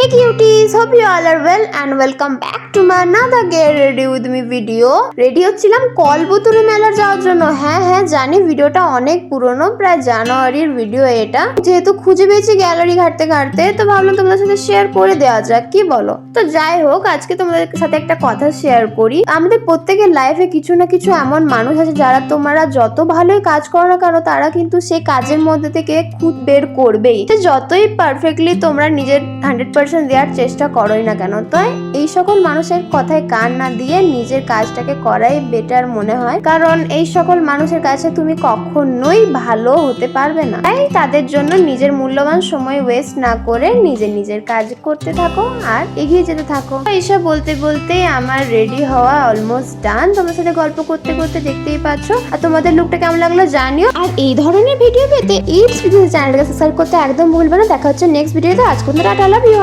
Hey cuties, hope you all are well and welcome back to my another Get Ready With Me video. Ready হচ্ছিলাম কলবুতুরি মেলার যাওয়ার জন্য। হ্যাঁ জানি ভিডিওটা অনেক পুরনো, প্রায় জানুয়ারির ভিডিও এটা। যেহেতু খুঁজে পেয়েছি গ্যালারি ঘাটতে ঘাটতে, তো ভাবলাম তোমাদের সাথে শেয়ার করে দেওয়া যাক, কি বলো? তো যাই হোক, আজকে তোমাদের সাথে একটা কথা শেয়ার করি। আমাদের প্রত্যেকের লাইফে কিছু না কিছু এমন মানুষ আছে যারা তোমরা যত ভালোই কাজ করো না কেন, তারা কিন্তু সেই কাজের মধ্যে থেকে খুদ বের করবেই। যতই পারফেক্টলি তোমরা নিজের 100% দেওয়ার চেষ্টা করোই না কেন। তাই এই সকল মানুষের কথায় কান না দিয়ে নিজের কাজটাকে করাই বেটার মনে হয়, কারণ এই সকল মানুষের কাছে তুমি কখনোই ভালো হতে পারবে না। তাই তাদের জন্য নিজের মূল্যবান সময় ওয়েস্ট না করে নিজের কাজ করতে থাকো আর এগিয়ে যেতে থাকো। এইসব বলতে বলতে আমার রেডি হওয়া অলমোস্ট ডান। তোমার সাথে গল্প করতে করতে দেখতেই পাচ্ছ। আর তোমাদের লুকটা কেমন লাগলো জানিও। আর এই ধরনের ভিডিও পেতে চ্যানেলটাকে সাবস্ক্রাইব করতে একদম ভুলবে না। দেখা হচ্ছে নেক্সট ভিডিওতে। আজকে টাটা, লাভ ইউ।